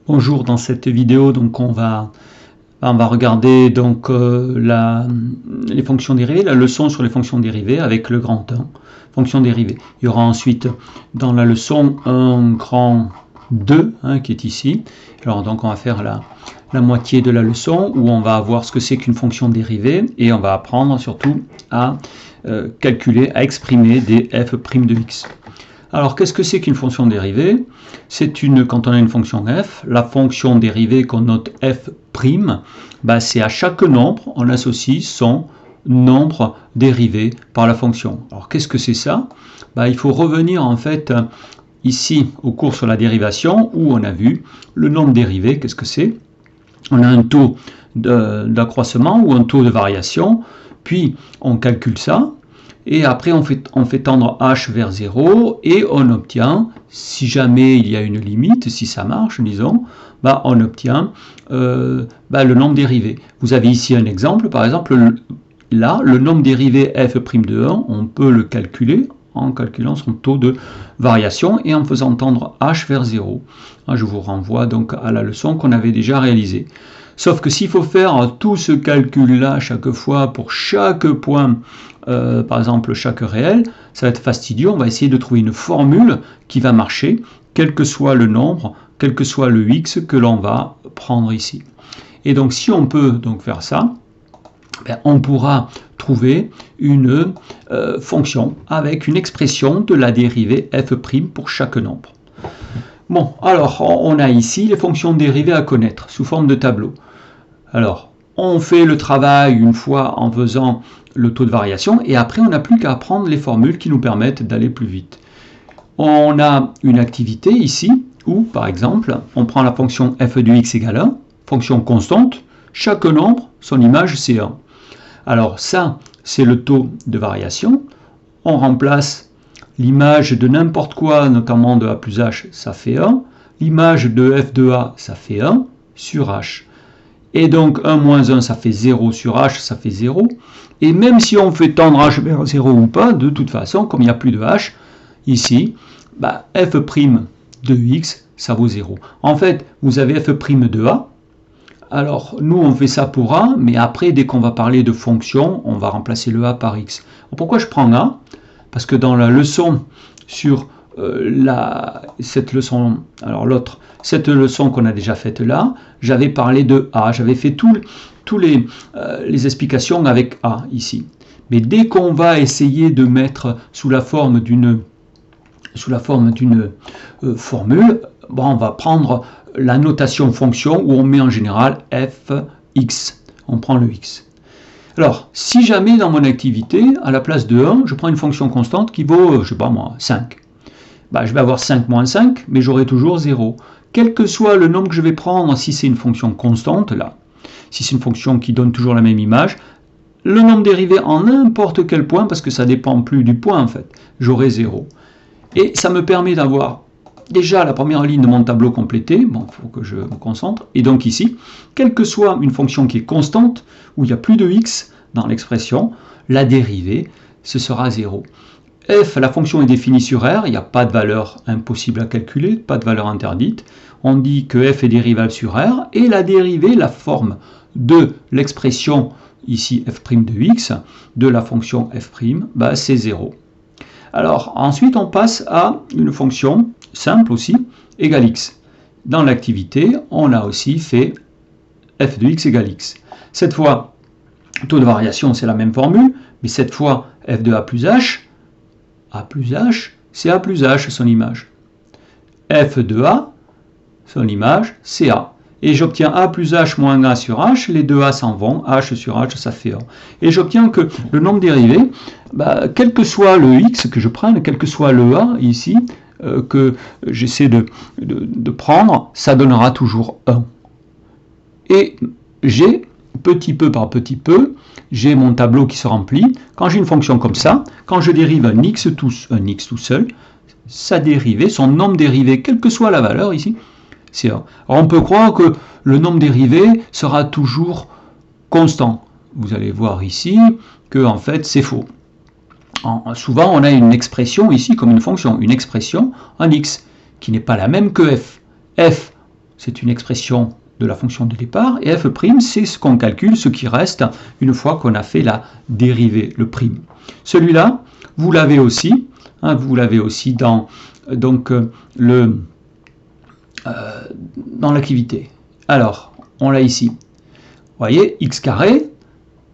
Bonjour, dans cette vidéo, donc on va regarder donc les fonctions dérivées, la leçon sur les fonctions dérivées avec le grand 1, fonctions dérivées. Il y aura ensuite dans la leçon un grand 2 qui est ici. Alors donc on va faire la moitié de la leçon où on va voir ce que c'est qu'une fonction dérivée et on va apprendre surtout à calculer, à exprimer des f' de x. Alors, qu'est-ce que c'est qu'une fonction dérivée? Quand on a une fonction f, la fonction dérivée qu'on note f', c'est à chaque nombre, on associe son nombre dérivé par la fonction. Alors, qu'est-ce que c'est ça? Il faut revenir en fait ici au cours sur la dérivation où on a vu le nombre dérivé. Qu'est-ce que c'est? On a un taux d'accroissement ou un taux de variation, puis on calcule ça. Et après, on fait tendre h vers 0 et on obtient, si jamais il y a une limite, si ça marche, disons, on obtient le nombre dérivé. Vous avez ici un exemple, par exemple, là, le nombre dérivé f' de 1, on peut le calculer en calculant son taux de variation et en faisant tendre h vers 0. Je vous renvoie donc à la leçon qu'on avait déjà réalisée. Sauf que s'il faut faire tout ce calcul-là chaque fois pour chaque point, par exemple chaque réel, ça va être fastidieux. On va essayer de trouver une formule qui va marcher, quel que soit le nombre, quel que soit le x que l'on va prendre ici. Et donc si on peut donc faire ça, on pourra trouver une fonction avec une expression de la dérivée f' pour chaque nombre. Bon, alors on a ici les fonctions dérivées à connaître sous forme de tableau. Alors, on fait le travail une fois en faisant le taux de variation et après on n'a plus qu'à apprendre les formules qui nous permettent d'aller plus vite. On a une activité ici où, par exemple, on prend la fonction f de x égale 1, fonction constante, chaque nombre, son image c'est 1. Alors ça, c'est le taux de variation. On remplace l'image de n'importe quoi, notamment de a plus h, ça fait 1. L'image de f de a, ça fait 1 sur h. Et donc 1 moins 1, ça fait 0 sur h, ça fait 0. Et même si on fait tendre h vers 0 ou pas, de toute façon, comme il n'y a plus de h, ici, f' de x, ça vaut 0. En fait, vous avez f' de a. Alors, nous, on fait ça pour a, mais après, dès qu'on va parler de fonction, on va remplacer le a par x. Alors, pourquoi je prends a? Parce que dans la leçon sur cette leçon qu'on a déjà faite là, j'avais parlé de a, j'avais fait tous les explications avec a ici. Mais dès qu'on va essayer de mettre sous la forme d'une formule, on va prendre la notation fonction où on met en général fx. On prend le x. Alors, si jamais dans mon activité, à la place de 1, je prends une fonction constante qui vaut, je sais pas moi, 5. Je vais avoir 5 moins 5, mais j'aurai toujours 0. Quel que soit le nombre que je vais prendre, si c'est une fonction constante, là, si c'est une fonction qui donne toujours la même image, le nombre dérivé en n'importe quel point, parce que ça ne dépend plus du point en fait, j'aurai 0. Et ça me permet d'avoir déjà la première ligne de mon tableau complété. Bon, il faut que je me concentre. Et donc ici, quelle que soit une fonction qui est constante, où il n'y a plus de x dans l'expression, la dérivée, ce sera 0. F, la fonction est définie sur R, il n'y a pas de valeur impossible à calculer, pas de valeur interdite. On dit que f est dérivable sur R, et la dérivée, la forme de l'expression, ici f' de x, de la fonction f', c'est 0. Alors, ensuite, on passe à une fonction simple aussi, égale x. Dans l'activité, on a aussi fait f de x égale x. Cette fois, taux de variation, c'est la même formule, mais cette fois, f de a plus h, c'est a plus h, son image. F de a, son image, c'est a. Et j'obtiens a plus h moins a sur h, les deux a s'en vont, h sur h, ça fait 1. Et j'obtiens que le nombre dérivé, quel que soit le x que je prenne, quel que soit le a ici, que j'essaie de prendre, ça donnera toujours 1. Et j'ai, petit peu par petit peu, j'ai mon tableau qui se remplit. Quand j'ai une fonction comme ça, quand je dérive un x tout seul, sa dérivée, son nombre dérivé, quelle que soit la valeur ici, c'est 1. Alors on peut croire que le nombre dérivé sera toujours constant. Vous allez voir ici que en fait c'est faux. Souvent on a une expression ici comme une fonction, une expression en x qui n'est pas la même que f. F, c'est une expression de la fonction de départ, et f', c'est ce qu'on calcule, ce qui reste une fois qu'on a fait la dérivée, le prime. Celui-là, vous l'avez aussi, hein, vous l'avez aussi dans l'activité. Alors, on l'a ici. Vous voyez, x carré,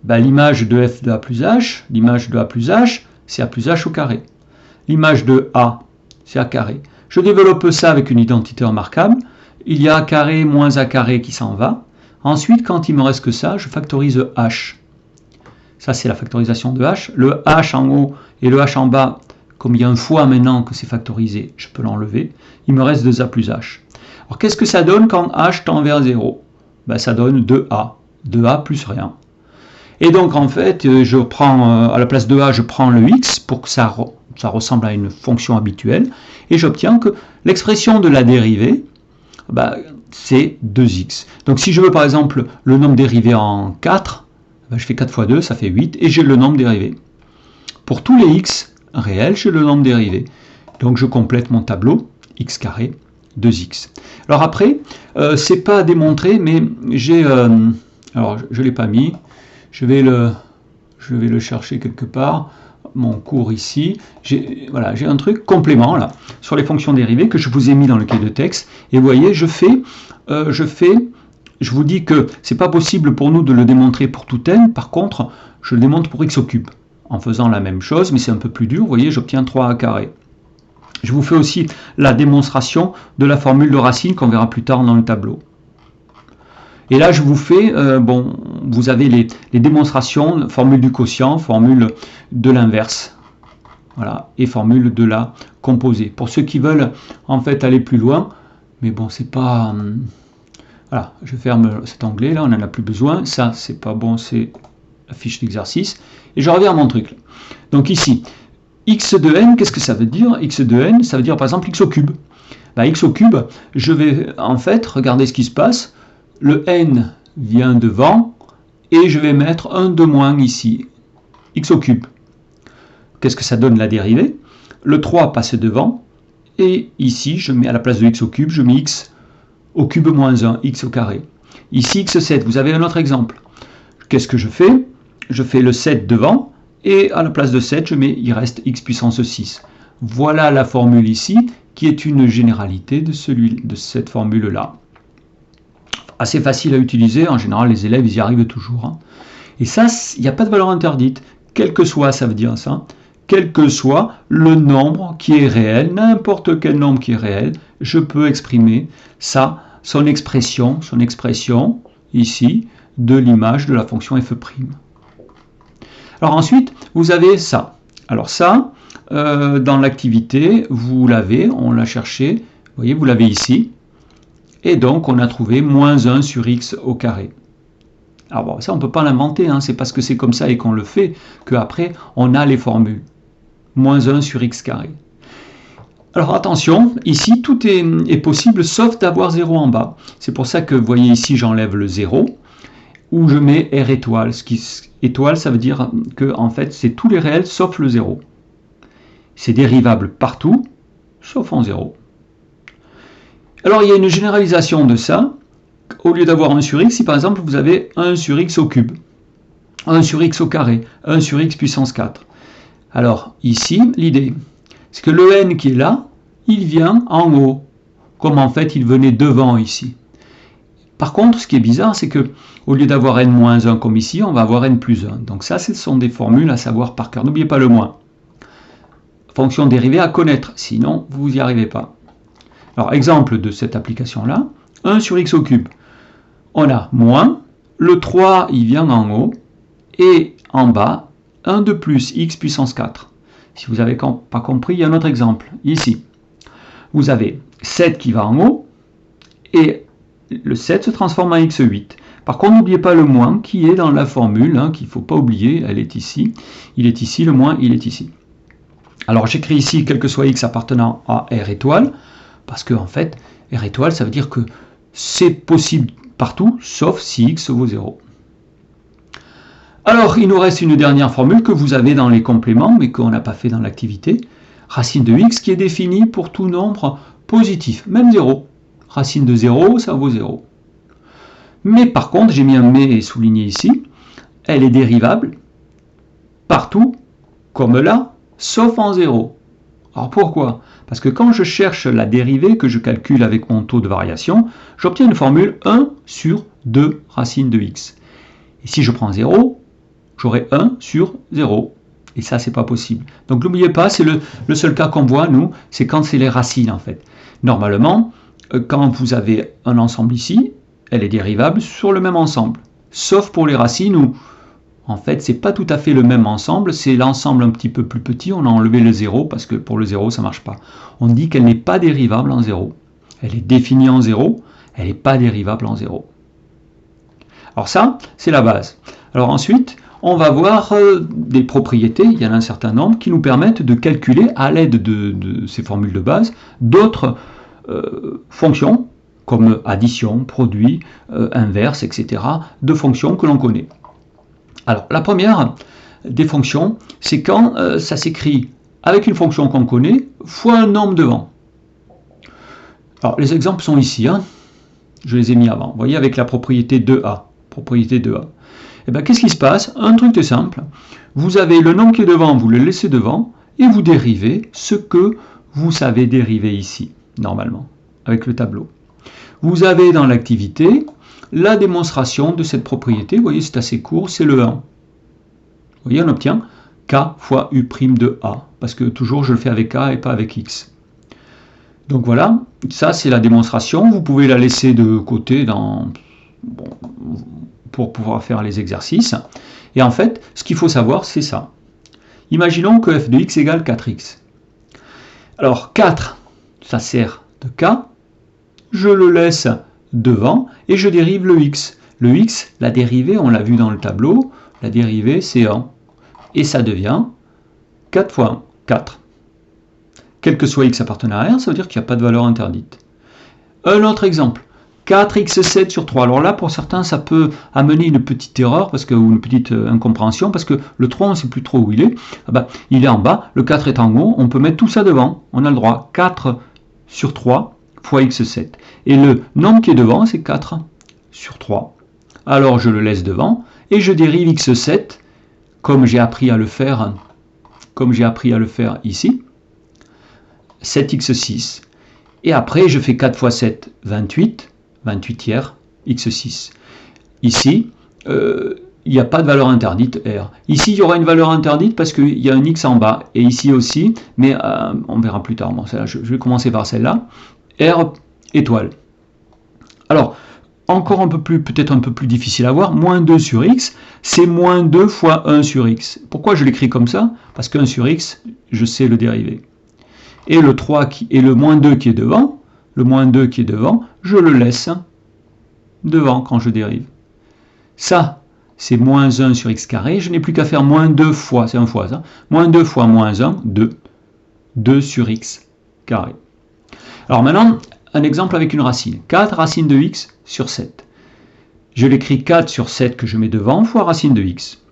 ben, l'image de f de a plus h, l'image de a plus h, c'est a plus h au carré. L'image de a, c'est a carré. Je développe ça avec une identité remarquable. Il y a a carré moins a carré qui s'en va. Ensuite, quand il me reste que ça, je factorise h. Ça, c'est la factorisation de h. Le h en haut et le h en bas, comme il y a un fois maintenant que c'est factorisé, je peux l'enlever. Il me reste 2a plus h. Alors, qu'est-ce que ça donne quand h tend vers 0? Ben, ça donne 2a. 2a plus rien. Et donc, en fait, je prends, à la place de a, je prends le x pour que ça ressemble à une fonction habituelle. Et j'obtiens que l'expression de la dérivée, bah, c'est 2x. Donc si je veux par exemple le nombre dérivé en 4, bah, je fais 4 fois 2, ça fait 8, et j'ai le nombre dérivé. Pour tous les x réels, j'ai le nombre dérivé. Donc je complète mon tableau, x carré, 2x. Alors après, c'est pas à démontrer, mais j'ai... alors je ne l'ai pas mis, je vais le chercher quelque part. Mon cours ici, voilà, j'ai un truc complément là sur les fonctions dérivées que je vous ai mis dans le cahier de texte, et vous voyez, je vous dis que c'est pas possible pour nous de le démontrer pour tout n, par contre je le démontre pour x au cube en faisant la même chose, mais c'est un peu plus dur. Vous voyez, j'obtiens 3a carré. Je vous fais aussi la démonstration de la formule de racine qu'on verra plus tard dans le tableau. Et là, je vous fais, bon, vous avez les démonstrations, formule du quotient, formule de l'inverse, voilà, et formule de la composée. Pour ceux qui veulent en fait aller plus loin, mais bon, c'est pas... voilà, je ferme cet onglet là, on n'en a plus besoin. Ça, c'est pas bon, c'est la fiche d'exercice. Et je reviens à mon truc. Donc ici, x de n, qu'est-ce que ça veut dire? X de n, ça veut dire par exemple x au cube. Ben, x au cube, je vais en fait regarder ce qui se passe. Le n vient devant et je vais mettre un de moins ici, x au cube. Qu'est-ce que ça donne la dérivée? Le 3 passe devant et ici je mets à la place de x au cube, je mets x au cube moins 1, x au carré. Ici x7, vous avez un autre exemple. Qu'est-ce que je fais? Je fais le 7 devant et à la place de 7 je mets, il reste x puissance 6. Voilà la formule ici qui est une généralité de cette formule là. Assez facile à utiliser, en général les élèves ils y arrivent toujours. Hein. Et ça, il n'y a pas de valeur interdite, quel que soit, ça veut dire ça, quel que soit le nombre qui est réel, n'importe quel nombre qui est réel, je peux exprimer ça, son expression ici, de l'image de la fonction f'. Alors ensuite, vous avez ça. Alors ça, dans l'activité, vous l'avez, on l'a cherché, vous voyez, vous l'avez ici. Et donc, on a trouvé moins 1 sur x au carré. Alors bon, ça, on ne peut pas l'inventer, hein, c'est parce que c'est comme ça et qu'on le fait qu'après, on a les formules. Moins 1 sur x carré. Alors attention, ici, tout est possible sauf d'avoir 0 en bas. C'est pour ça que, vous voyez ici, j'enlève le 0, où je mets R étoile. Étoile, ça veut dire que, en fait, c'est tous les réels sauf le 0. C'est dérivable partout, sauf en 0. Alors, il y a une généralisation de ça. Au lieu d'avoir 1 sur x, si par exemple, vous avez 1 sur x au cube, 1 sur x au carré, 1 sur x puissance 4. Alors, ici, l'idée, c'est que le n qui est là, il vient en haut, comme en fait, il venait devant ici. Par contre, ce qui est bizarre, c'est que au lieu d'avoir n-1 comme ici, on va avoir n plus 1. Donc ça, ce sont des formules à savoir par cœur. N'oubliez pas le moins. Fonction dérivée à connaître, sinon, vous n'y arrivez pas. Alors, exemple de cette application-là, 1 sur x au cube. On a moins, le 3, il vient en haut, et en bas, 1 de plus, x puissance 4. Si vous n'avez pas compris, il y a un autre exemple. Ici, vous avez 7 qui va en haut, et le 7 se transforme en x8. Par contre, n'oubliez pas le moins qui est dans la formule, hein, qu'il ne faut pas oublier, elle est ici. Il est ici, le moins, il est ici. Alors, j'écris ici, quel que soit x appartenant à R étoile, parce que, en fait, R étoile, ça veut dire que c'est possible partout, sauf si x vaut 0. Alors, il nous reste une dernière formule que vous avez dans les compléments, mais qu'on n'a pas fait dans l'activité. Racine de x qui est définie pour tout nombre positif, même 0. racine de 0, ça vaut 0. Mais par contre, j'ai mis un mais souligné ici, elle est dérivable partout, comme là, sauf en 0. Alors pourquoi? Parce que quand je cherche la dérivée que je calcule avec mon taux de variation, j'obtiens une formule 1 sur 2 racine de x. Et si je prends 0, j'aurai 1 sur 0. Et ça, c'est pas possible. Donc n'oubliez pas, c'est le seul cas qu'on voit, nous, c'est quand c'est les racines, en fait. Normalement, quand vous avez un ensemble ici, elle est dérivable sur le même ensemble. Sauf pour les racines où, en fait, c'est pas tout à fait le même ensemble, c'est l'ensemble un petit peu plus petit, on a enlevé le 0, parce que pour le 0, ça marche pas. On dit qu'elle n'est pas dérivable en 0. Elle est définie en 0, elle n'est pas dérivable en 0. Alors ça, c'est la base. Alors ensuite, on va voir des propriétés, il y en a un certain nombre, qui nous permettent de calculer, à l'aide de ces formules de base, d'autres fonctions, comme addition, produit, inverse, etc., de fonctions que l'on connaît. Alors, la première des fonctions, c'est quand ça s'écrit avec une fonction qu'on connaît, fois un nombre devant. Alors, les exemples sont ici, hein. Je les ai mis avant. Vous voyez, avec la propriété 2a. Propriété 2a. Et bien, qu'est-ce qui se passe? Un truc tout simple. Vous avez le nombre qui est devant, vous le laissez devant, et vous dérivez ce que vous savez dériver ici, normalement, avec le tableau. Vous avez dans l'activité la démonstration de cette propriété. Vous voyez, c'est assez court, c'est le 1. Vous voyez, on obtient k fois u' de a, parce que toujours je le fais avec a et pas avec x. Donc voilà, ça c'est la démonstration. Vous pouvez la laisser de côté pour pouvoir faire les exercices. Et en fait, ce qu'il faut savoir, c'est ça. Imaginons que f de x égale 4x. Alors 4, ça sert de k. Je le laisse devant et je dérive le x. Le x, la dérivée, on l'a vu dans le tableau, la dérivée c'est 1. Et ça devient 4 fois 1, 4. Quel que soit x appartenant à R, ça veut dire qu'il n'y a pas de valeur interdite. Un autre exemple, 4x7 sur 3. Alors là, pour certains, ça peut amener une petite erreur, ou une petite incompréhension, parce que le 3, on ne sait plus trop où il est. Ah ben, il est en bas, le 4 est en haut, on peut mettre tout ça devant. On a le droit, 4 sur 3 fois x7. Et le nombre qui est devant, c'est 4 sur 3. Alors je le laisse devant, et je dérive x7, comme j'ai appris à le faire ici, 7x6. Et après, je fais 4 fois 7, 28, 28 tiers, x6. Ici, il n'y a pas de valeur interdite, R. Ici, il y aura une valeur interdite parce qu'il y a un x en bas, et ici aussi, mais on verra plus tard. Bon, je vais commencer par celle-là. R étoile. Alors, encore peut-être un peu plus difficile à voir, moins 2 sur x, c'est moins 2 fois 1 sur x. Pourquoi je l'écris comme ça? Parce que 1 sur x, je sais le dériver. Et le 3 et le moins 2 qui est devant, je le laisse devant quand je dérive. Ça, c'est moins 1 sur x carré, je n'ai plus qu'à faire moins 2 fois, c'est un fois ça, moins 2 fois moins 1, 2, 2 sur x carré. Alors maintenant, un exemple avec une racine. 4 racine de x sur 7. Je l'écris 4 sur 7 que je mets devant fois racine de x.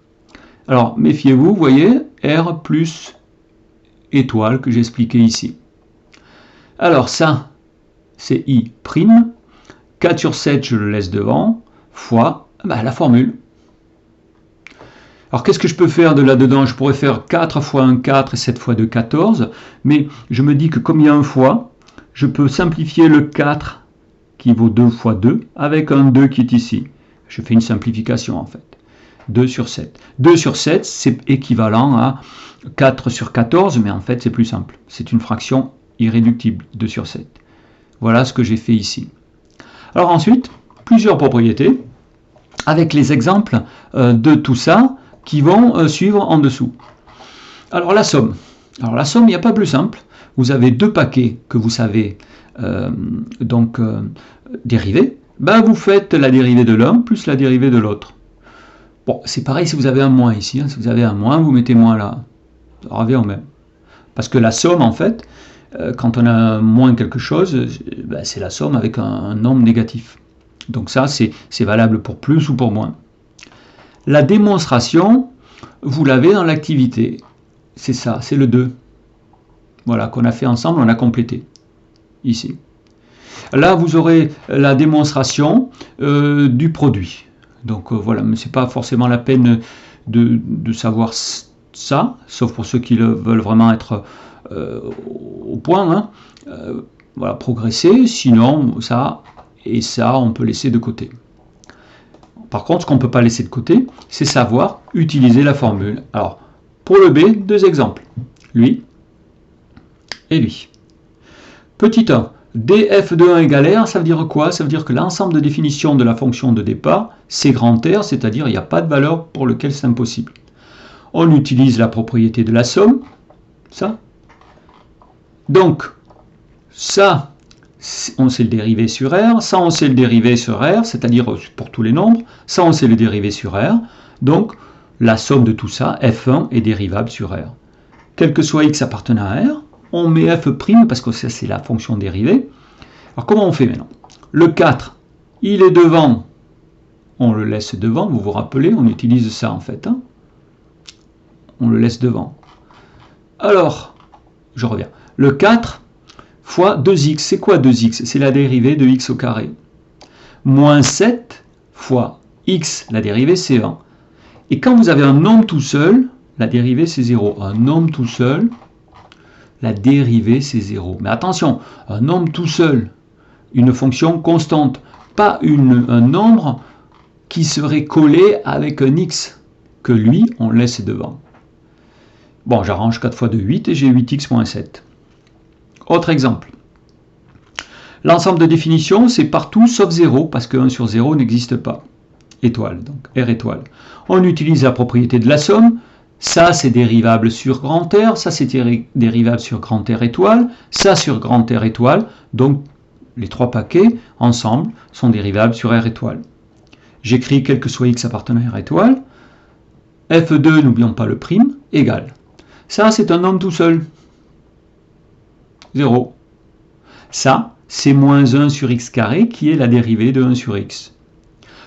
Alors, méfiez-vous, vous voyez, R plus étoile que j'ai expliqué ici. Alors ça, c'est I'. 4 sur 7, je le laisse devant, fois la formule. Alors qu'est-ce que je peux faire de là-dedans? Je pourrais faire 4 fois 1, 4 et 7 fois 2, 14. Mais je me dis que comme il y a un fois, je peux simplifier le 4 qui vaut 2 fois 2 avec un 2 qui est ici. Je fais une simplification en fait. 2 sur 7. 2 sur 7, c'est équivalent à 4 sur 14, mais en fait c'est plus simple. C'est une fraction irréductible, 2 sur 7. Voilà ce que j'ai fait ici. Alors ensuite, plusieurs propriétés, avec les exemples de tout ça qui vont suivre en dessous. Alors la somme. Alors la somme, il n'y a pas plus simple. Vous avez deux paquets que vous savez dériver. Vous faites la dérivée de l'un plus la dérivée de l'autre. Bon, c'est pareil si vous avez un moins ici. Si vous avez un moins, vous mettez moins là. Ça revient au même. Parce que la somme, en fait, quand on a un moins quelque chose, c'est la somme avec un nombre négatif. Donc ça, c'est valable pour plus ou pour moins. La démonstration, vous l'avez dans l'activité. C'est ça, c'est le 2. Voilà, qu'on a fait ensemble, on a complété. Ici. Là, vous aurez la démonstration du produit. Donc voilà, mais ce n'est pas forcément la peine de savoir ça, sauf pour ceux qui veulent vraiment être au point. Hein. Voilà, progresser, sinon ça et ça, on peut laisser de côté. Par contre, ce qu'on ne peut pas laisser de côté, c'est savoir utiliser la formule. Alors, pour le B, deux exemples. Lui et lui. Petit 1, df de 1 égale R, ça veut dire quoi? Ça veut dire que l'ensemble de définition de la fonction de départ, c'est grand R, c'est-à-dire il n'y a pas de valeur pour laquelle c'est impossible. On utilise la propriété de la somme, ça. Donc, ça, on sait le dériver sur R, ça on sait le dériver sur R, c'est-à-dire pour tous les nombres, ça on sait le dériver sur R, donc la somme de tout ça, F1, est dérivable sur R. Quel que soit x appartenant à R, on met f' parce que ça c'est la fonction dérivée. Alors comment on fait maintenant? Le 4, il est devant, on le laisse devant, vous vous rappelez, on utilise ça en fait. Hein, on le laisse devant. Alors, je reviens. Le 4 fois 2x, c'est quoi 2x? C'est la dérivée de x au carré. Moins 7 fois x, la dérivée c'est 20. Et quand vous avez un nombre tout seul, la dérivée c'est 0. Un nombre tout seul, la dérivée c'est 0. Mais attention, un nombre tout seul, une fonction constante, pas un nombre qui serait collé avec un x, que lui, on laisse devant. Bon, j'arrange 4 fois 2, 8, et j'ai 8x moins 7. Autre exemple. L'ensemble de définition, c'est partout sauf 0, parce que 1 sur 0 n'existe pas. Étoile, donc R étoile. On utilise la propriété de la somme. Ça, c'est dérivable sur grand R. Ça, c'est dérivable sur grand R étoile. Ça, sur grand R étoile. Donc, les trois paquets, ensemble, sont dérivables sur R étoile. J'écris quel que soit x appartenant à R étoile. F2, n'oublions pas le prime, égale. Ça, c'est un nombre tout seul. 0. Ça, c'est moins 1 sur x carré, qui est la dérivée de 1 sur x.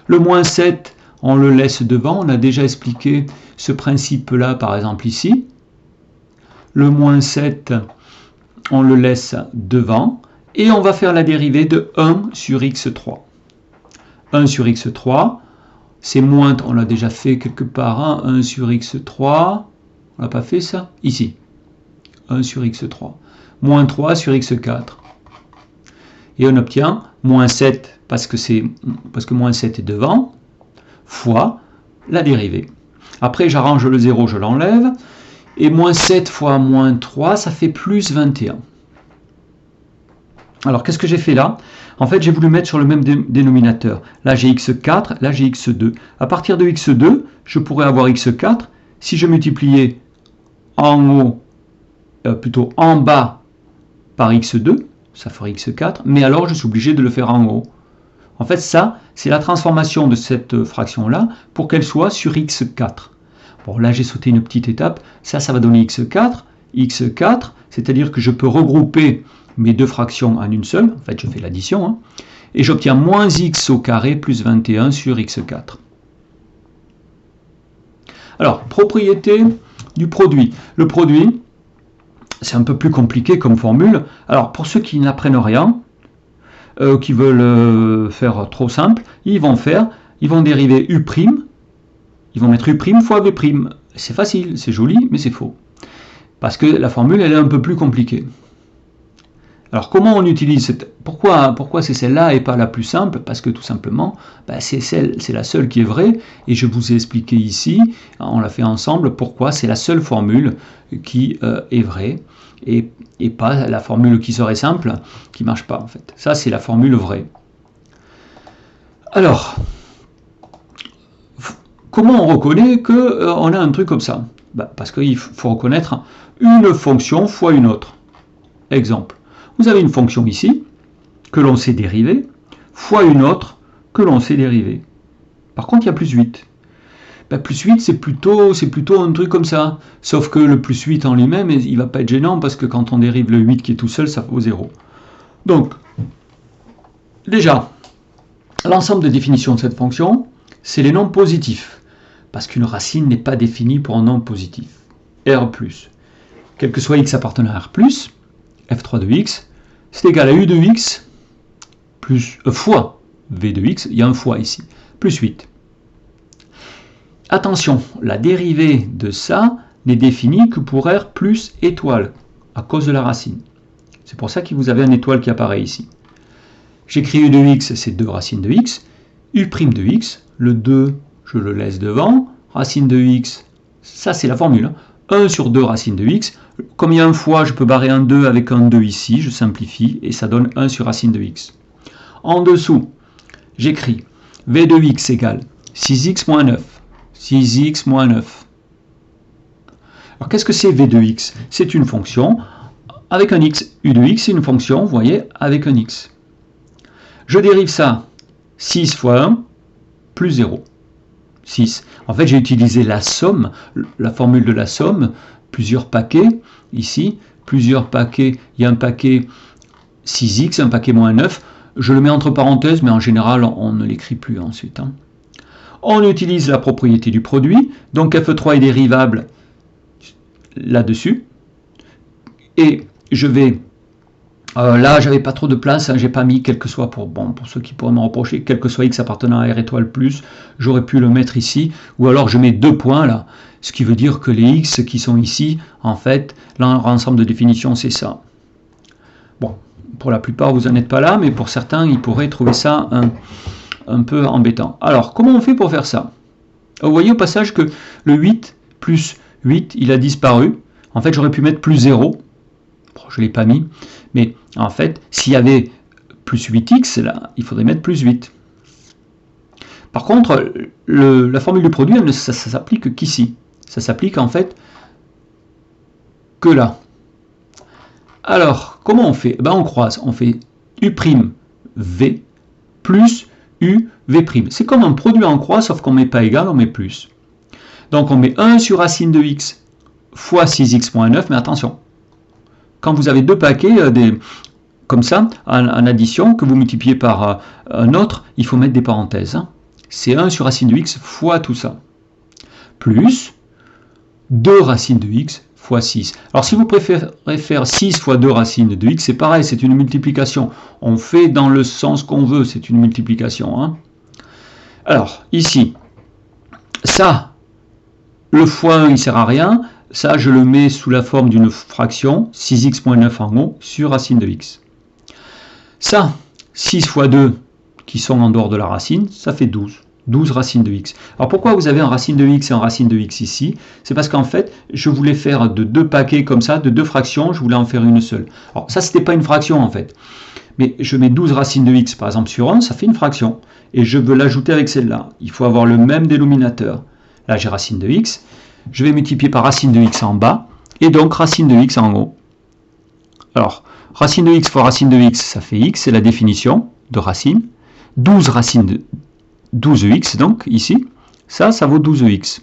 Le moins 7, on le laisse devant. On a déjà expliqué ce principe-là, par exemple, ici. Le moins 7, on le laisse devant. Et on va faire la dérivée de 1 sur x3. 1 sur x3, c'est moins, on l'a déjà fait quelque part, hein, 1 sur x3. On n'a pas fait ça? Ici. 1 sur x3. Moins 3 sur x4. Et on obtient moins 7, parce que moins 7 est devant, fois la dérivée. Après, j'arrange le 0, je l'enlève. Et moins 7 fois moins 3, ça fait plus 21. Alors, qu'est-ce que j'ai fait là? En fait, j'ai voulu mettre sur le même dénominateur. Là, j'ai x4, là, j'ai x2. À partir de x2, je pourrais avoir x4. Si je multipliais en haut, plutôt en bas par x2, ça ferait x4. Mais alors, je suis obligé de le faire en haut. En fait, ça, c'est la transformation de cette fraction-là pour qu'elle soit sur x4. Bon, là, j'ai sauté une petite étape. Ça va donner x4. x4, c'est-à-dire que je peux regrouper mes deux fractions en une seule. En fait, je fais l'addition. Hein, et j'obtiens moins x au carré plus 21 sur x4. Alors, propriété du produit. Le produit, c'est un peu plus compliqué comme formule. Alors, pour ceux qui n'apprennent rien, qui veulent faire trop simple, ils vont dériver U', ils vont mettre U' fois V'. C'est facile, c'est joli, mais c'est faux. Parce que la formule, elle est un peu plus compliquée. Alors, comment on utilise cette... Pourquoi c'est celle-là et pas la plus simple? Parce que tout simplement, c'est la seule qui est vraie, et je vous ai expliqué ici, on l'a fait ensemble, pourquoi c'est la seule formule qui est vraie, et pas la formule qui serait simple, qui ne marche pas en fait. Ça, c'est la formule vraie. Alors, comment on reconnaît qu'on a un truc comme ça? Parce qu'il faut reconnaître une fonction fois une autre. Exemple, vous avez une fonction ici, que l'on sait dériver, fois une autre que l'on sait dériver. Par contre, il y a plus 8. Plus 8, c'est plutôt un truc comme ça. Sauf que le plus 8 en lui-même, il ne va pas être gênant, parce que quand on dérive le 8 qui est tout seul, ça vaut 0. Donc, déjà, l'ensemble de définitions de cette fonction, c'est les nombres positifs. Parce qu'une racine n'est pas définie pour un nombre positif. R+. Quel que soit x appartenant à R+, f3 de x, c'est égal à u de x plus fois v de x, il y a un fois ici, plus 8. Attention, la dérivée de ça n'est définie que pour r plus étoile, à cause de la racine. C'est pour ça que vous avez un étoile qui apparaît ici. J'écris u de x, c'est 2 racines de x. U' de x, le 2, je le laisse devant. Racine de x, ça c'est la formule. 1 sur 2 racines de x. Comme il y a un fois, je peux barrer un 2 avec un 2 ici. Je simplifie et ça donne 1 sur racine de x. En dessous, j'écris v de x égale 6x moins 9. 6x moins 9. Alors qu'est-ce que c'est v de x? C'est une fonction avec un x. U de x, c'est une fonction, vous voyez, avec un x. Je dérive ça, 6 fois 1, plus 0. 6. En fait, j'ai utilisé la somme, la formule de la somme, plusieurs paquets, ici, plusieurs paquets, il y a un paquet 6x, un paquet moins 9, je le mets entre parenthèses, mais en général, on ne l'écrit plus ensuite. Hein. On utilise la propriété du produit, donc f3 est dérivable là-dessus, et je vais... là, j'avais pas trop de place, hein, j'ai pas mis quel que soit, pour ceux qui pourraient me reprocher, quel que soit x appartenant à R étoile plus, j'aurais pu le mettre ici, ou alors je mets 2 points là, ce qui veut dire que les x qui sont ici, en fait, leur ensemble de définition, c'est ça. Bon, pour la plupart, vous n'en êtes pas là, mais pour certains, ils pourraient trouver ça un peu embêtant. Alors, comment on fait pour faire ça? Vous voyez au passage que le 8 plus 8, il a disparu. En fait, j'aurais pu mettre plus 0. Bon, je ne l'ai pas mis. Mais en fait, s'il y avait plus 8x, là, il faudrait mettre plus 8. Par contre, la formule du produit, ça s'applique qu'ici. Ça s'applique en fait que là. Alors, comment on fait? Ben, on croise. On fait U' V plus U V'. C'est comme un produit en croix, sauf qu'on ne met pas égal, on met plus. Donc, on met 1 sur racine de x fois 6x moins 9, mais attention. Quand vous avez deux paquets comme ça, en addition, que vous multipliez par un autre, il faut mettre des parenthèses. Hein. C'est 1 sur racine de x fois tout ça. Plus 2 racines de x fois 6. Alors si vous préférez faire 6 fois 2 racines de x, c'est pareil, c'est une multiplication. On fait dans le sens qu'on veut, c'est une multiplication. Hein. Alors, ici, ça, le fois 1, il ne sert à rien. Ça, je le mets sous la forme d'une fraction, 6x moins 9 en haut, sur racine de x. Ça, 6 fois 2, qui sont en dehors de la racine, ça fait 12. 12 racines de x. Alors pourquoi vous avez un racine de x et un racine de x ici? C'est parce qu'en fait, je voulais faire de deux paquets comme ça, de deux fractions, je voulais en faire une seule. Alors ça, c'était pas une fraction en fait. Mais je mets 12 racines de x par exemple sur 1, ça fait une fraction. Et je veux l'ajouter avec celle-là. Il faut avoir le même dénominateur. Là, j'ai racine de x. Je vais multiplier par racine de x en bas. Et donc racine de x en haut. Alors, racine de x fois racine de x, ça fait x, c'est la définition de racine. 12 racines de 12x, donc, ici, ça vaut 12x.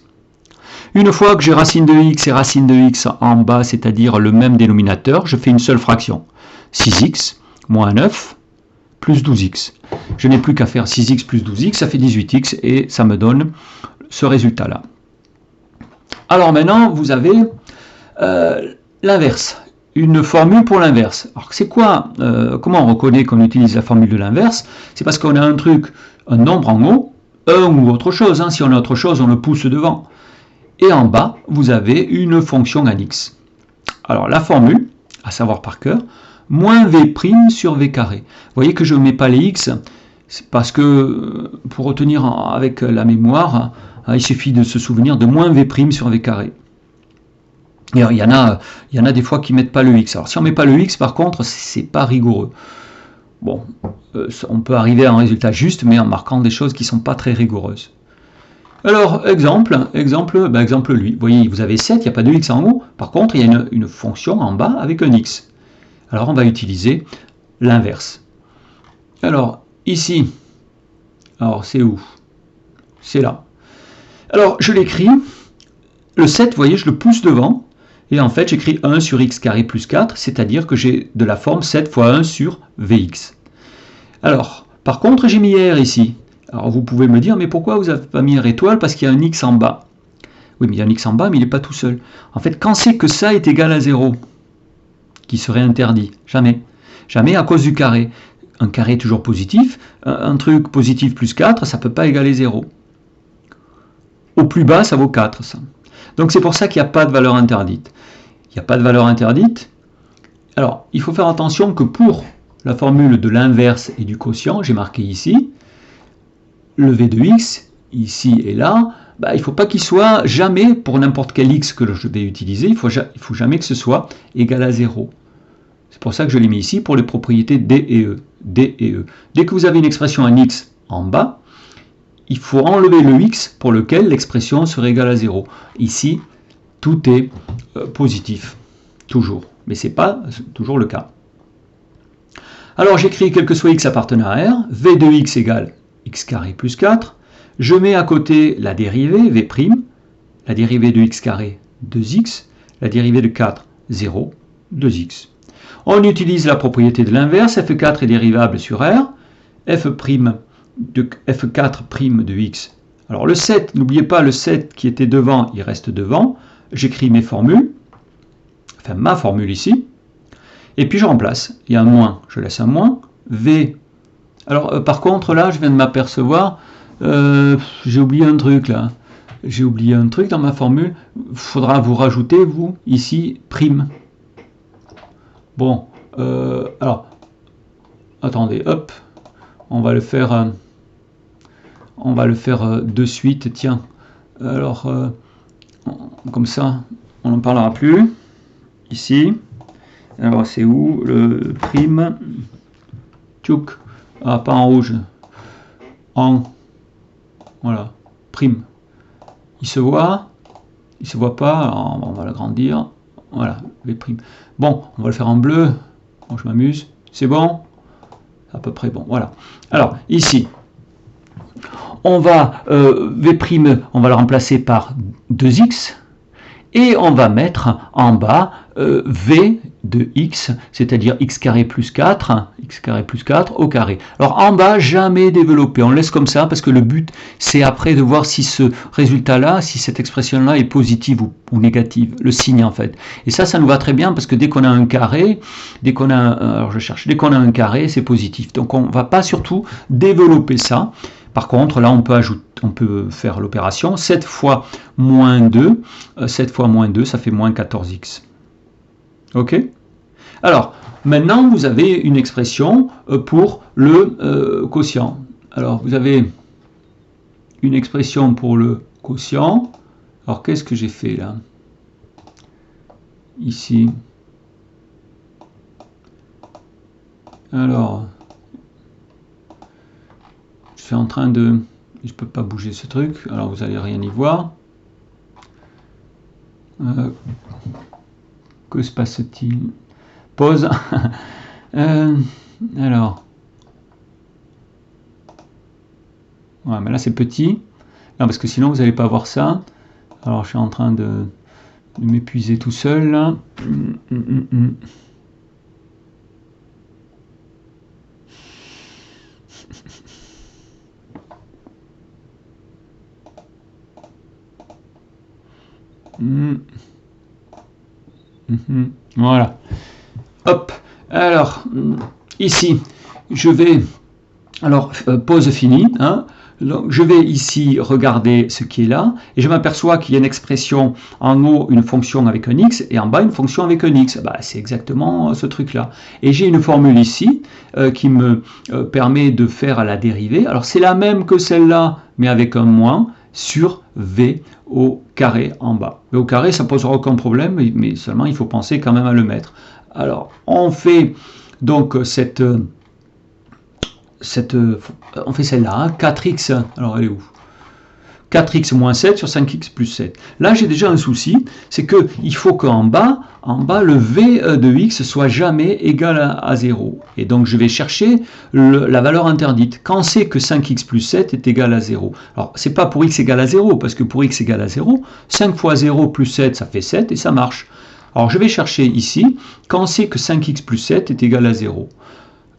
Une fois que j'ai racine de x et racine de x en bas, c'est-à-dire le même dénominateur, je fais une seule fraction. 6x moins 9 plus 12x. Je n'ai plus qu'à faire 6x plus 12x, ça fait 18x, et ça me donne ce résultat-là. Alors maintenant, vous avez l'inverse. Une formule pour l'inverse. Alors c'est quoi comment on reconnaît qu'on utilise la formule de l'inverse? C'est parce qu'on a un truc, un nombre en haut, 1 ou autre chose. Hein. Si on a autre chose, on le pousse devant. Et en bas, vous avez une fonction en x. Alors la formule, à savoir par cœur, moins v' sur v carré. Vous voyez que je ne mets pas les x, parce que pour retenir avec la mémoire, il suffit de se souvenir de moins v' sur v carré. Et alors, il y en a des fois qui ne mettent pas le x. Alors si on ne met pas le x, par contre, c'est pas rigoureux. Bon, on peut arriver à un résultat juste, mais en marquant des choses qui ne sont pas très rigoureuses. Alors, exemple lui. Vous voyez, vous avez 7, il n'y a pas de x en haut. Par contre, il y a une fonction en bas avec un x. Alors, on va utiliser l'inverse. Alors, ici, alors c'est où? C'est là. Alors, je l'écris. Le 7, vous voyez, je le pousse devant. Et en fait, j'écris 1 sur x carré plus 4, c'est-à-dire que j'ai de la forme 7 fois 1 sur vx. Alors, par contre, j'ai mis r ici. Alors, vous pouvez me dire, mais pourquoi vous n'avez pas mis r étoile? Parce qu'il y a un x en bas. Oui, mais il y a un x en bas, mais il n'est pas tout seul. En fait, quand c'est que ça est égal à 0, qui serait interdit? Jamais. Jamais à cause du carré. un carré toujours positif, un truc positif plus 4, ça ne peut pas égaler 0. Au plus bas, ça vaut 4, ça. Donc c'est pour ça qu'il n'y a pas de valeur interdite. Il n'y a pas de valeur interdite. Alors, il faut faire attention que pour la formule de l'inverse et du quotient, j'ai marqué ici, le v de x, ici et là, il ne faut pas qu'il soit jamais, pour n'importe quel x que je vais utiliser, il faut jamais que ce soit égal à 0. C'est pour ça que je l'ai mis ici pour les propriétés D et E. D et E. Dès que vous avez une expression en x en bas, il faut enlever le x pour lequel l'expression serait égale à 0. Ici, tout est positif, toujours. Mais ce n'est pas toujours le cas. Alors j'écris quel que soit x appartenant à R, v de x égale x carré plus 4. Je mets à côté la dérivée, v', la dérivée de x carré, 2x, la dérivée de 4, 0, 2x. On utilise la propriété de l'inverse, f4 est dérivable sur R, f', f4' de x. Alors le 7, n'oubliez pas le 7 qui était devant, il reste devant. J'écris mes formules, enfin ma formule ici, et puis je remplace. Il y a un moins, je laisse un moins. V. Alors par contre là, je viens de m'apercevoir, j'ai oublié un truc là. J'ai oublié un truc dans ma formule. Il faudra vous rajouter, vous, ici, prime. Bon, alors, attendez, hop, on va le faire de suite, tiens. Alors, comme ça, on n'en parlera plus. Ici, alors c'est où le prime? Tchouk, ah, pas en rouge, en, voilà, prime. Il se voit pas, alors on va l'agrandir, voilà, V'. Bon, on va le faire en bleu, bon, je m'amuse, c'est bon? À peu près bon, voilà. Alors, ici, on va, V', on va le remplacer par 2x, et on va mettre en bas V de x, c'est-à-dire x carré plus 4 au carré. Alors en bas, jamais développer, on laisse comme ça parce que le but c'est après de voir si ce résultat-là, si cette expression-là est positive ou négative, le signe en fait. Et ça nous va très bien parce que dès qu'on a un carré, dès qu'on a un carré, c'est positif. Donc on ne va pas surtout développer ça. Par contre, là, on peut faire l'opération 7 fois moins 2. 7 fois moins 2, ça fait moins 14x. OK? Alors, maintenant, vous avez une expression pour le quotient. Alors, vous avez une expression pour le quotient. Alors, qu'est-ce que j'ai fait là? Ici. Alors... je suis en train de... je ne peux pas bouger ce truc, alors vous n'allez rien y voir. Que se passe-t-il? Pause. Alors. Ouais, mais là c'est petit. Non, parce que sinon vous n'allez pas voir ça. Alors je suis en train de m'épuiser tout seul là. Voilà. Hop. Alors, ici, je vais... alors, pause finie. Hein. Donc, je vais ici regarder ce qui est là. Et je m'aperçois qu'il y a une expression en haut, une fonction avec un x, et en bas, une fonction avec un x. C'est exactement ce truc-là. Et j'ai une formule ici qui me permet de faire la dérivée. Alors, c'est la même que celle-là, mais avec un moins sur v au carré en bas. V au carré, ça ne posera aucun problème, mais seulement il faut penser quand même à le mettre. Alors, on fait donc on fait celle-là, hein, 4x, alors elle est où? 4x moins 7 sur 5x plus 7. Là, j'ai déjà un souci, c'est qu'il faut qu'en bas, le v de x soit jamais égal à 0. Et donc, je vais chercher la valeur interdite. Quand c'est que 5x plus 7 est égal à 0? Alors, c'est pas pour x égale à 0, parce que pour x égale à 0, 5 fois 0 plus 7, ça fait 7, et ça marche. Alors, je vais chercher ici, quand c'est que 5x plus 7 est égal à 0.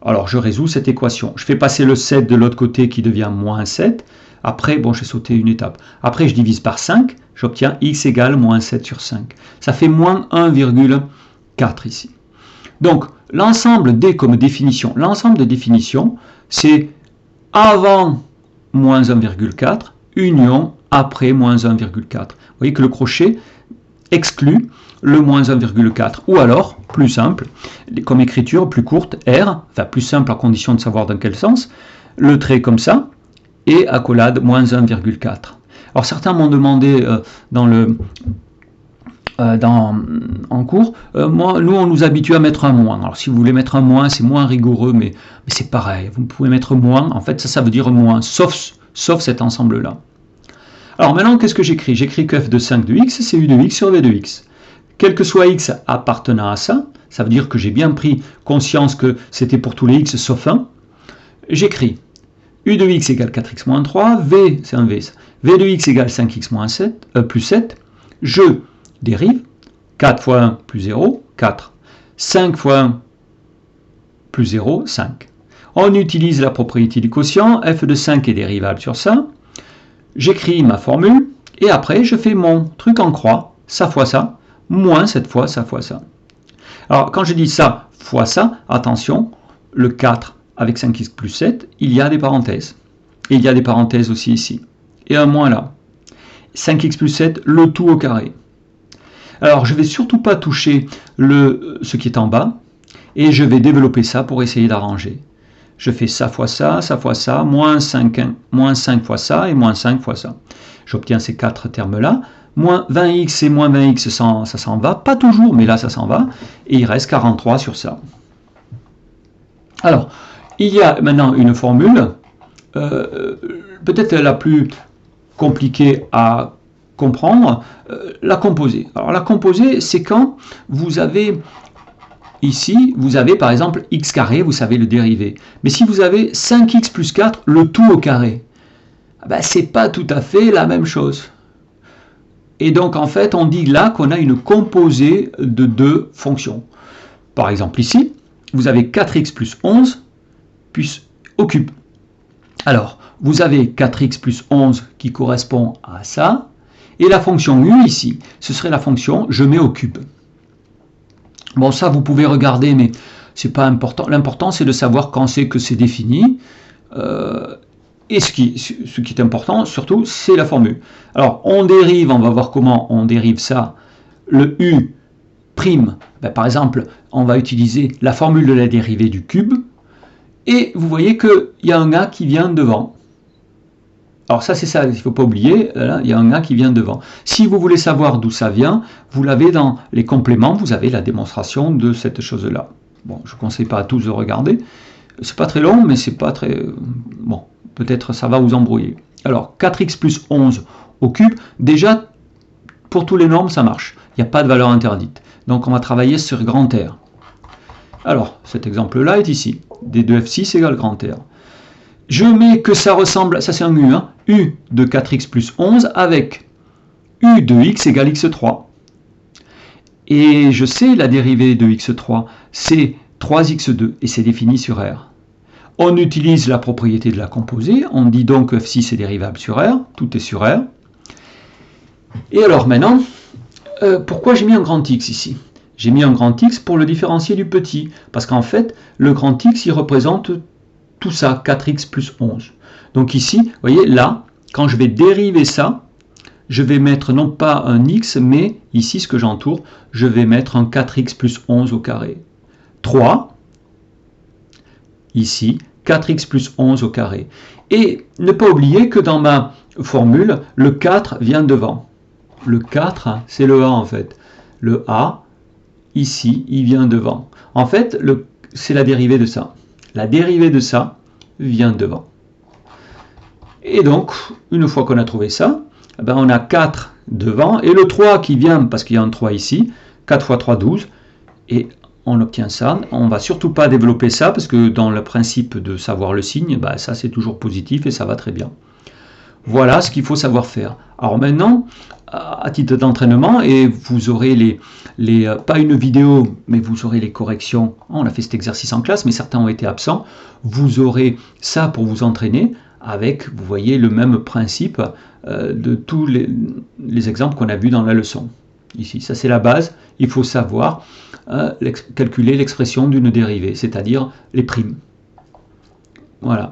Alors, je résous cette équation. Je fais passer le 7 de l'autre côté qui devient moins 7. Après, bon, j'ai sauté une étape. Après, je divise par 5, j'obtiens x égale moins 7 sur 5. Ça fait moins 1,4 ici. Donc, l'ensemble D comme définition, l'ensemble de définition, c'est avant moins 1,4, union après moins 1,4. Vous voyez que le crochet exclut le moins 1,4. Ou alors, plus simple, comme écriture plus courte, R, enfin plus simple à condition de savoir dans quel sens, le trait comme ça, et accolade moins 1,4. Alors certains m'ont demandé en cours, nous on nous habitue à mettre un moins. Alors si vous voulez mettre un moins, c'est moins rigoureux, mais c'est pareil. Vous pouvez mettre moins, en fait ça veut dire moins, sauf cet ensemble-là. Alors maintenant, qu'est-ce que j'écris? J'écris que f de 5 de x, c'est u de x sur v de x. Quel que soit x appartenant à ça, ça veut dire que j'ai bien pris conscience que c'était pour tous les x sauf 1. J'écris u de x égale 4x moins 3, v, c'est un v, ça. V de x égale 5x moins 7, plus 7. Je dérive, 4 fois 1 plus 0, 4. 5 fois 1 plus 0, 5. On utilise la propriété du quotient, f de 5 est dérivable sur ça. J'écris ma formule, et après je fais mon truc en croix, ça fois ça, moins cette fois, ça fois ça. Alors quand je dis ça fois ça, attention, le 4 avec 5x plus 7, il y a des parenthèses. Et il y a des parenthèses aussi ici. Et un moins là. 5x plus 7, le tout au carré. Alors je ne vais surtout pas toucher ce qui est en bas, et je vais développer ça pour essayer d'arranger. Je fais ça fois ça, moins 5 fois ça, et moins 5 fois ça. J'obtiens ces 4 termes-là. Moins 20x et moins 20x, ça s'en va. Pas toujours, mais là, ça s'en va. Et il reste 43 sur ça. Alors, il y a maintenant une formule, peut-être la plus compliquée à comprendre, la composée. Alors, la composée, c'est quand vous avez... Ici, vous avez par exemple x carré, vous savez le dérivé. Mais si vous avez 5x plus 4, le tout au carré, ben, ce n'est pas tout à fait la même chose. Et donc en fait, on dit là qu'on a une composée de deux fonctions. Par exemple ici, vous avez 4x plus 11 plus au cube. Alors, vous avez 4x plus 11 qui correspond à ça, et la fonction u ici, ce serait la fonction je mets au cube. Bon, ça, vous pouvez regarder, mais c'est pas important. L'important, c'est de savoir quand c'est que c'est défini. Et ce qui est important, surtout, c'est la formule. Alors, on dérive, on va voir comment on dérive ça. Le u prime, ben, par exemple, on va utiliser la formule de la dérivée du cube. Et vous voyez qu'il y a un a qui vient devant. Alors ça, c'est ça, il ne faut pas oublier, là, il y a un a qui vient devant. Si vous voulez savoir d'où ça vient, vous l'avez dans les compléments, vous avez la démonstration de cette chose-là. Bon, je ne conseille pas à tous de regarder. C'est pas très long, mais c'est pas très... Bon, peut-être ça va vous embrouiller. Alors, 4x plus 11 au cube, déjà, pour tous les nombres, ça marche. Il n'y a pas de valeur interdite. Donc, on va travailler sur grand R. Alors, cet exemple-là est ici. D de F6 égale grand R. Je mets que ça ressemble, ça c'est un U, hein, U de 4x plus 11 avec U de x égale x3. Et je sais la dérivée de x3, c'est 3x2 et c'est défini sur R. On utilise la propriété de la composée, on dit donc que f6 est dérivable sur R, tout est sur R. Et alors maintenant, pourquoi j'ai mis un grand X ici? J'ai mis un grand X pour le différencier du petit, parce qu'en fait, le grand X, il représente tout ça, 4x plus 11. Donc ici, vous voyez, là, quand je vais dériver ça, je vais mettre non pas un x, mais ici, ce que j'entoure, je vais mettre un 4x plus 11 au carré. 3, ici, 4x plus 11 au carré. Et ne pas oublier que dans ma formule, le 4 vient devant. Le 4, c'est le A en fait. Le A, ici, il vient devant. En fait, c'est la dérivée de ça. La dérivée de ça vient devant. Et donc, une fois qu'on a trouvé ça, ben on a 4 devant, et le 3 qui vient, parce qu'il y a un 3 ici, 4 fois 3, 12, et on obtient ça. On ne va surtout pas développer ça, parce que dans le principe de savoir le signe, ben ça c'est toujours positif, et ça va très bien. Voilà ce qu'il faut savoir faire. Alors maintenant, à titre d'entraînement, et vous aurez pas une vidéo, mais vous aurez les corrections. On a fait cet exercice en classe, mais certains ont été absents. Vous aurez ça pour vous entraîner avec, vous voyez, le même principe de tous les exemples qu'on a vus dans la leçon. Ici, ça c'est la base. il faut savoir calculer l'expression d'une dérivée, c'est-à-dire les primes. Voilà.